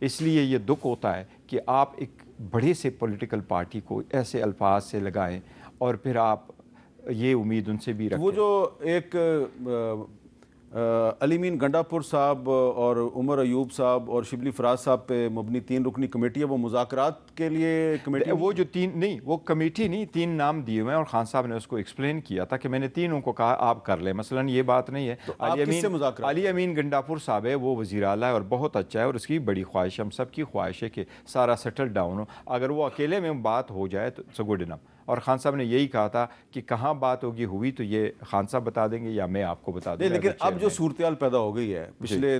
اس لیے یہ دکھ ہوتا ہے کہ آپ ایک بڑے سے پولیٹیکل پارٹی کو ایسے الفاظ سے لگائیں اور پھر آپ یہ امید ان سے بھی رکھیں. وہ جو ایک علی مین گنڈاپور صاحب اور عمر ایوب صاحب اور شبلی فراز صاحب پہ مبنی 3 رکنی کمیٹی ہے، وہ مذاکرات کے لیے کمیٹی. وہ جو 3 نہیں، وہ کمیٹی نہیں، 3 نام دیے ہوئے ہیں اور خان صاحب نے اس کو ایکسپلین کیا تھا کہ میں نے تینوں کو کہا آپ کر لیں. مثلا یہ بات نہیں ہے. علی امین گنڈاپور صاحب ہے، وہ وزیر اعلیٰ ہے اور بہت اچھا ہے اور اس کی بڑی خواہش، ہم سب کی خواہش ہے کہ سارا سیٹل ڈاؤن ہو. اگر وہ اکیلے میں بات ہو جائے تو اٹس گڈ انف. اور خان صاحب نے یہی کہا تھا کہ کہاں بات ہوئی تو یہ خان صاحب بتا دیں گے یا میں آپ کو بتا دوں. لیکن اب جو صورتحال پیدا ہو گئی ہے پچھلے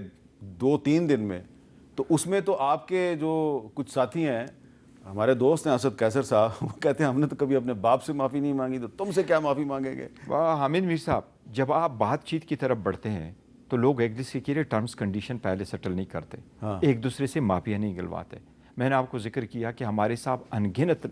2-3 دن میں، تو اس میں تو آپ کے جو کچھ ساتھی ہیں ہمارے دوست ہیں اسد قیصر صاحب، وہ کہتے ہیں ہم نے تو کبھی اپنے باپ سے معافی نہیں مانگی، تو تم سے کیا معافی مانگیں گے؟ حامد میر صاحب، جب آپ بات چیت کی طرف بڑھتے ہیں تو لوگ ایک دوسرے کے لیے ٹرمز کنڈیشن پہلے سیٹل نہیں کرتے، ایک دوسرے سے معافیاں نہیں گلواتے. میں نے آپ کو ذکر کیا کہ ہمارے ساتھ انگنت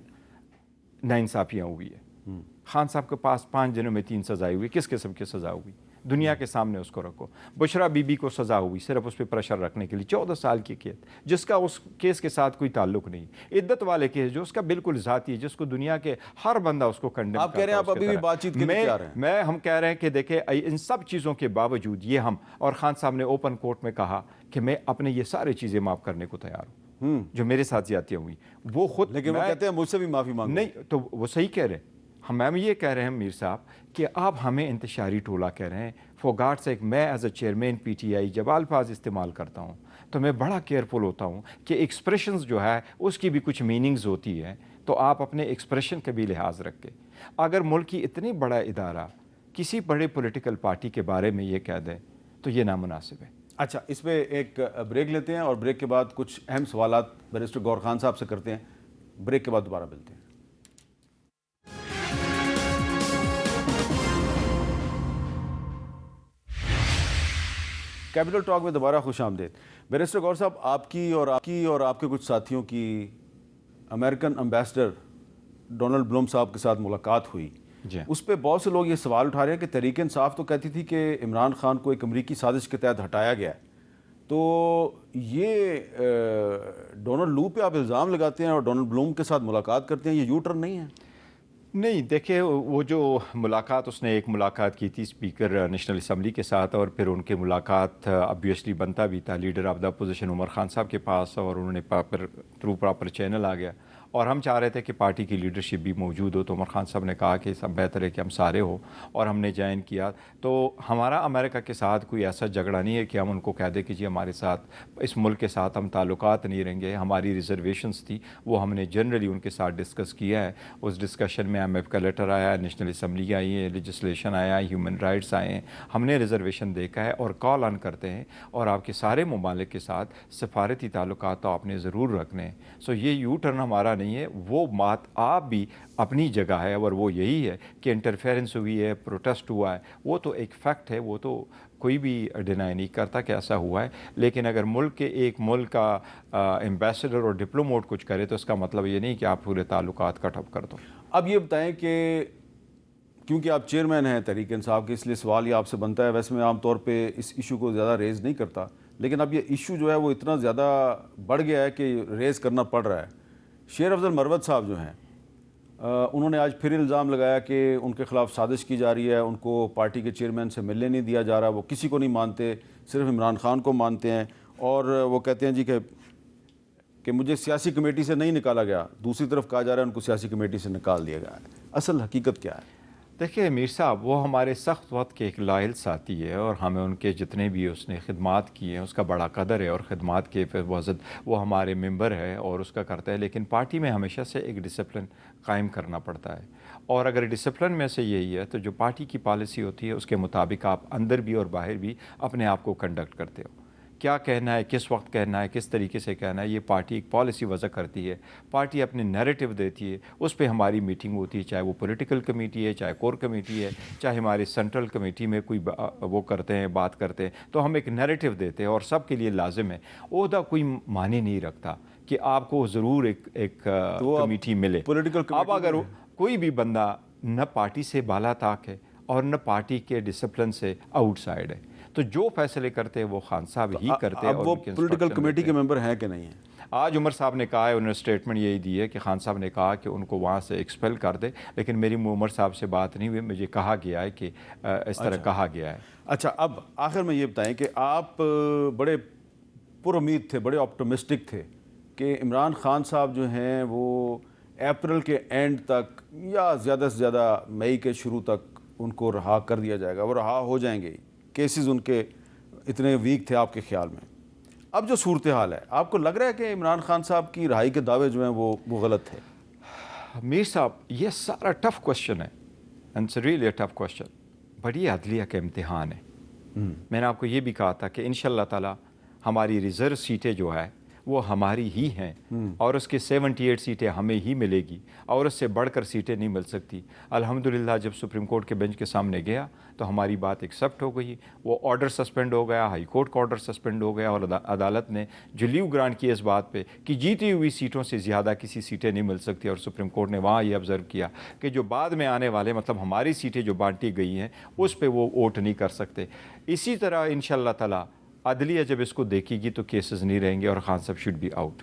ناانصافیاں ہوئی ہے. خان صاحب کے پاس 5 دنوں میں 3 سزائیں ہوئی. کس قسم کی سزا ہوئی؟ دنیا کے سامنے اس کو رکھو. بشرا بی بی کو سزا ہوئی صرف اس پہ پریشر رکھنے کے لیے، 14 سال کی قید، جس کا اس کیس کے ساتھ کوئی تعلق نہیں. عدت والے کیس جو اس کا بالکل ذاتی ہے، جس کو دنیا کے ہر بندہ اس کو کنڈیم آپ کہہ رہے ہیں آپ ابھی بھی بات چیت کے لیے تیار ہیں؟ ہم کہہ رہے ہیں کہ دیکھیں ان سب چیزوں کے باوجود یہ ہم اور خان صاحب نے اوپن کورٹ میں کہا کہ میں اپنے یہ سارے چیزیں معاف کرنے کو تیار ہوں جو میرے ساتھ زیادتیاں ہوئی. وہ خود لیکن وہ کہتے ہیں مجھ سے بھی معافی مانگو. نہیں تو وہ صحیح کہہ رہے ہیں. ہم یہ کہہ رہے ہیں میر صاحب کہ آپ ہمیں انتشاری ٹولہ کہہ رہے ہیں. فار گاڈ سیک میں as a chairman P T I جب الفاظ استعمال کرتا ہوں تو میں بڑا کیئرفل ہوتا ہوں کہ ایکسپریشنز جو ہے اس کی بھی کچھ میننگز ہوتی ہے، تو آپ اپنے ایکسپریشن کا بھی لحاظ رکھیں. اگر ملک کی اتنی بڑا ادارہ کسی بڑے پولیٹیکل پارٹی کے بارے میں یہ کہہ دے تو یہ نامناسب ہے. اچھا، اس پہ ایک بریک لیتے ہیں اور بریک کے بعد کچھ اہم سوالات بیرسٹر گور خان صاحب سے کرتے ہیں. بریک کے بعد دوبارہ ملتے ہیں. کیپٹل ٹاک میں دوبارہ خوش آمدید. بیرسٹر گور صاحب، آپ کی اور آپ کے کچھ ساتھیوں کی امریکن امبیسڈر ڈونلڈ بلوم صاحب کے ساتھ ملاقات ہوئی. اس پہ بہت سے لوگ یہ سوال اٹھا رہے ہیں کہ تحریک انصاف تو کہتی تھی کہ عمران خان کو ایک امریکی سازش کے تحت ہٹایا گیا ہے، تو یہ ڈونلڈ لو پہ آپ الزام لگاتے ہیں اور ڈونلڈ بلوم کے ساتھ ملاقات کرتے ہیں، یہ یو ٹرن نہیں ہے؟ نہیں، دیکھیں وہ جو ملاقات اس نے ایک ملاقات کی تھی اسپیکر نیشنل اسمبلی کے ساتھ، اور پھر ان کی ملاقات ابویسلی بنتا بھی تھا لیڈر آف دا اپوزیشن عمر خان صاحب کے پاس، اور انہوں نے تھرو پراپر چینل آ گیا. اور ہم چاہ رہے تھے کہ پارٹی کی لیڈرشپ بھی موجود ہو، تو عمر خان صاحب نے کہا کہ سب بہتر ہے کہ ہم سارے ہو، اور ہم نے جوائن کیا. تو ہمارا امریکہ کے ساتھ کوئی ایسا جھگڑا نہیں ہے کہ ہم ان کو کہہ دیں کہ جی ہمارے ساتھ اس ملک کے ساتھ ہم تعلقات نہیں رہیں گے. ہماری ریزرویشنز تھی، وہ ہم نے جنرلی ان کے ساتھ ڈسکس کیا ہے. اس ڈسکشن میں ایم ایف کا لیٹر آیا، نیشنل اسمبلی آئی ہے، لیجسلیشن آیا، ہیومن رائٹس آئے ہیں. ہم نے ریزرویشن دیکھا ہے اور کال آن کرتے ہیں، اور آپ کے سارے ممالک کے ساتھ سفارتی تعلقات تو آپ نے ضرور رکھنے ہیں. سو یہ یو ٹرن ہمارا نہیں ہے. وہ بات آپ بھی اپنی جگہ ہے، اور وہ یہی ہے کہ انٹرفیرنس ہوئی ہے، پروٹیسٹ ہوا ہے، وہ تو ایک فیکٹ ہے، وہ تو کوئی بھی ڈینائی نہیں کرتا کہ ایسا ہوا ہے. لیکن اگر ملک کے ایک ملک کا ایمبیسڈر اور ڈپلومیٹ کچھ کرے تو اس کا مطلب یہ نہیں کہ آپ پورے تعلقات کٹ اپ کر دو. اب یہ بتائیں کہ کیونکہ آپ چیئرمین ہیں تحریک انصاف کے، اس لیے سوال یہ آپ سے بنتا ہے. ویسے میں عام طور پہ اس ایشو کو زیادہ ریز نہیں کرتا، لیکن اب یہ ایشو جو ہے وہ اتنا زیادہ بڑھ گیا ہے کہ ریز کرنا پڑ رہا ہے. شیر افضل مروت صاحب جو ہیں، انہوں نے آج پھر الزام لگایا کہ ان کے خلاف سازش کی جا رہی ہے، ان کو پارٹی کے چیئرمین سے ملنے نہیں دیا جا رہا، وہ کسی کو نہیں مانتے، صرف عمران خان کو مانتے ہیں. اور وہ کہتے ہیں جی کہ مجھے سیاسی کمیٹی سے نہیں نکالا گیا. دوسری طرف کہا جا رہا ہے ان کو سیاسی کمیٹی سے نکال دیا گیا ہے. اصل حقیقت کیا ہے؟ دیکھیں میر صاحب، وہ ہمارے سخت وقت کے ایک لائل ساتھی ہے، اور ہمیں ان کے جتنے بھی اس نے خدمات کی ہیں اس کا بڑا قدر ہے، اور خدمات کے وزد وہ ہمارے ممبر ہے اور اس کا کرتا ہے. لیکن پارٹی میں ہمیشہ سے ایک ڈسپلن قائم کرنا پڑتا ہے، اور اگر ڈسپلن میں سے یہی ہے تو جو پارٹی کی پالیسی ہوتی ہے اس کے مطابق آپ اندر بھی اور باہر بھی اپنے آپ کو کنڈکٹ کرتے ہو. کیا کہنا ہے، کس وقت کہنا ہے، کس طریقے سے کہنا ہے، یہ پارٹی ایک پالیسی وضع کرتی ہے. پارٹی اپنے نیریٹو دیتی ہے، اس پہ ہماری میٹنگ ہوتی ہے، چاہے وہ پولیٹیکل کمیٹی ہے، چاہے کور کمیٹی ہے، چاہے ہمارے سینٹرل کمیٹی میں کوئی وہ کرتے ہیں، بات کرتے ہیں، تو ہم ایک نیریٹو دیتے ہیں اور سب کے لیے لازم ہے. عہدہ کوئی معنی نہیں رکھتا کہ آپ کو ضرور ایک کمیٹی ملے. اب اگر کوئی بھی بندہ نہ پارٹی سے بالا طاق ہے اور نہ پارٹی کے ڈسپلن سے آؤٹ سائڈ ہے، تو جو فیصلے کرتے ہیں وہ خان صاحب ہی کرتے ہیں. اب وہ پولیٹیکل کمیٹی کے ممبر ہیں کہ نہیں ہیں؟ آج عمر صاحب نے کہا ہے، انہوں نے اسٹیٹمنٹ یہی دی ہے کہ خان صاحب نے کہا کہ ان کو وہاں سے ایکسپیل کر دے، لیکن میری عمر صاحب سے بات نہیں ہوئی. مجھے کہا گیا ہے کہ اس طرح کہا گیا ہے. اچھا، اب آخر میں یہ بتائیں کہ آپ بڑے پر امید تھے، بڑے آپٹمسٹک تھے کہ عمران خان صاحب جو ہیں وہ اپریل کے اینڈ تک یا زیادہ سے زیادہ مئی کے شروع تک ان کو رہا کر دیا جائے گا، وہ رہا ہو جائیں گے. کیسز ان کے اتنے ویک تھے آپ کے خیال میں. اب جو صورتحال ہے، آپ کو لگ رہا ہے کہ عمران خان صاحب کی رہائی کے دعوے جو ہیں وہ غلط تھے؟ میر صاحب، یہ سارا ٹف کوشچن ہے، اٹس ریئلی ٹف کوشچن. بڑی عدلیہ کا امتحان ہے. میں نے آپ کو یہ بھی کہا تھا کہ انشاءاللہ تعالی ہماری ریزرو سیٹیں جو ہے وہ ہماری ہی ہیں اور اس کے 78 سیٹیں ہمیں ہی ملے گی اور اس سے بڑھ کر سیٹیں نہیں مل سکتی. الحمدللہ جب سپریم کورٹ کے بینچ کے سامنے گیا تو ہماری بات ایکسیپٹ ہو گئی. وہ آرڈر سسپینڈ ہو گیا, ہائی کورٹ کا آرڈر سسپینڈ ہو گیا, اور عدالت نے جو لیو گرانٹ کی اس بات پہ کہ جیتی ہوئی سیٹوں سے زیادہ کسی سیٹیں نہیں مل سکتی, اور سپریم کورٹ نے وہاں یہ آبزرو کیا کہ جو بعد میں آنے والے مطلب ہماری سیٹیں جو بانٹی گئی ہیں اس پہ وہ ووٹ نہیں کر سکتے. اسی طرح انشاءاللہ تعالیٰ عدلیہ جب اس کو دیکھے گی تو کیسز نہیں رہیں گے اور خان صاحب شوڈ بی آؤٹ.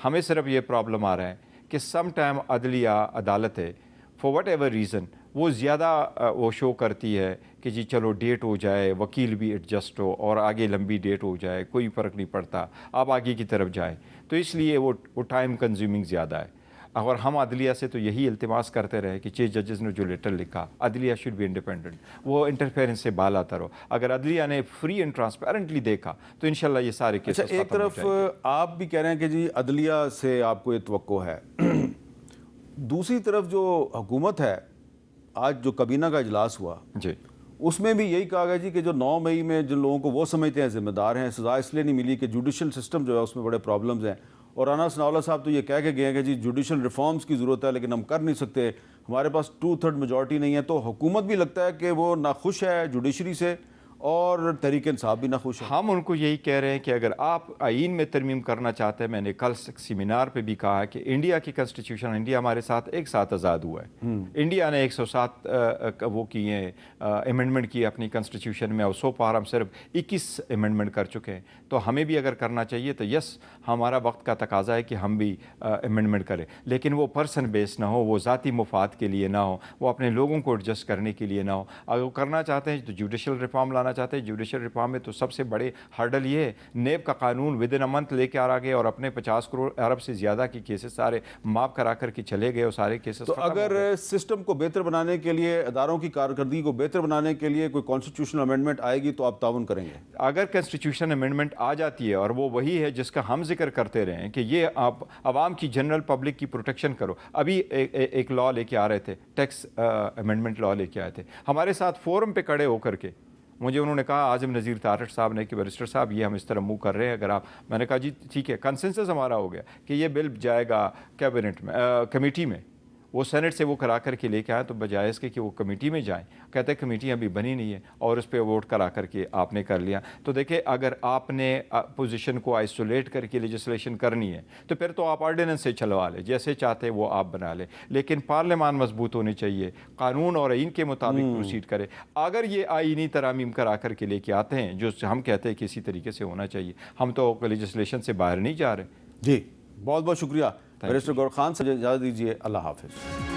ہمیں صرف یہ پرابلم آ رہا ہے کہ سم ٹائم عدلیہ عدالت ہے فار وٹ ایور ریزن وہ زیادہ وہ شو کرتی ہے کہ جی چلو ڈیٹ ہو جائے, وکیل بھی ایڈجسٹ ہو اور آگے لمبی ڈیٹ ہو جائے, کوئی فرق نہیں پڑتا, آپ آگے کی طرف جائیں. تو اس لیے وہ ٹائم کنزیومنگ زیادہ ہے. اور ہم عدلیہ سے تو یہی التماس کرتے رہے کہ 6 ججز نے جو لیٹر لکھا, عدلیہ شوڈ بی انڈیپینڈنٹ, وہ انٹرفیئرنس سے بالا تر ہو. اگر عدلیہ نے فری اینڈ ٹرانسپیرنٹلی دیکھا تو انشاءاللہ یہ سارے کیسز ختم ہو ایک طرف آپ بھی کہہ رہے ہیں کہ جی عدلیہ سے آپ کو یہ توقع ہے, دوسری طرف جو حکومت ہے, آج جو کابینہ کا اجلاس ہوا جی اس میں بھی یہی کہا گیا جی کہ جو 9 مئی میں جن لوگوں کو وہ سمجھتے ہیں ذمہ دار ہیں, سزا اس لیے نہیں ملی کہ جوڈیشل سسٹم جو ہے اس میں بڑے پرابلمز ہیں. اور رانا ثناءاللہ صاحب تو یہ کہہ کے گئے ہیں کہ جی جوڈیشل ریفارمز کی ضرورت ہے لیکن ہم کر نہیں سکتے, ہمارے پاس 2/3 میجورٹی نہیں ہے. تو حکومت بھی لگتا ہے کہ وہ ناخوش ہے جوڈیشری سے اور تحریک انصاف بھی ناخوش ہے. ہم ان کو یہی کہہ رہے ہیں کہ اگر آپ آئین میں ترمیم کرنا چاہتے ہیں, میں نے کل سیمینار پہ بھی کہا کہ انڈیا کی کنسٹیٹیوشن, انڈیا ہمارے ساتھ ایک ساتھ آزاد ہوا ہے, انڈیا نے 107 وہ کیے ہیں امینڈمنٹ کی اپنی کنسٹیٹیوشن میں, اور سو فار ہم صرف 21 امینڈمنٹ کر چکے ہیں. تو ہمیں بھی اگر کرنا چاہیے تو یس ہمارا وقت کا تقاضا ہے کہ ہم بھی امینڈمنٹ کریں, لیکن وہ پرسن بیس نہ ہو, وہ ذاتی مفاد کے لیے نہ ہو, وہ اپنے لوگوں کو ایڈجسٹ کرنے کے لیے نہ ہو. اگر وہ کرنا چاہتے ہیں تو جوڈیشل ریفارم لانا چاہتے ہیں, جوڈیشل ریفارم میں تو سب سے بڑے ہرڈل یہ ہے نیب کا قانون ود ان اے منتھ لے کے آ گئے اور اپنے 50 کروڑ ارب سے زیادہ کی کیسز سارے معاف کرا کر کے چلے گئے, اور سارے کیسز. تو اگر سسٹم کو بہتر بنانے کے لیے, اداروں کی کارکردگی کو بہتر بنانے کے لیے کوئی کانسٹیٹیوشنل امینڈمنٹ آئے گی تو آپ تعاون کریں گے؟ اگر کانسٹیٹیوشن امینڈمنٹ آ جاتی ہے اور وہ وہی ہے جس کا ہم ذکر کرتے رہے ہیں کہ یہ آپ عوام کی جنرل پبلک کی پروٹیکشن کرو. ابھی ایک لا لے کے آ رہے تھے, ٹیکس امینڈمنٹ لا لے کے آئے تھے ہمارے ساتھ فورم پہ کھڑے ہو کر کے. مجھے انہوں نے کہا اعظم نذیر طارق صاحب نے کہ بیرسٹر صاحب یہ ہم اس طرح موو کر رہے ہیں, اگر آپ, میں نے کہا جی ٹھیک ہے, کنسنسس ہمارا ہو گیا کہ یہ بل جائے گا کیبنٹ میں, کمیٹی میں. وہ سینٹ سے وہ کرا کر کے لے کے آئے تو بجائے اس کے کہ وہ کمیٹی میں جائیں, کہتے ہیں کمیٹی ابھی بنی نہیں ہے اور اس پہ ووٹ کرا کر کے آپ نے کر لیا. تو دیکھیں اگر آپ نے پوزیشن کو آئسولیٹ کر کے لیجسلیشن کرنی ہے تو پھر تو آپ آرڈیننس سے چلوا لیں, جیسے چاہتے وہ آپ بنا لیں, لیکن پارلیمان مضبوط ہونی چاہیے, قانون اور آئین کے مطابق پروسیڈ کرے. اگر یہ آئینی ترامیم کرا کر کے لے کے آتے ہیں جو ہم کہتے ہیں کہ اسی طریقے سے ہونا چاہیے, ہم تو لیجسلیشن سے باہر نہیں جا رہے. جی بہت بہت شکریہ بیرسٹر گور خان سے, اجازت دیجیے, اللہ حافظ.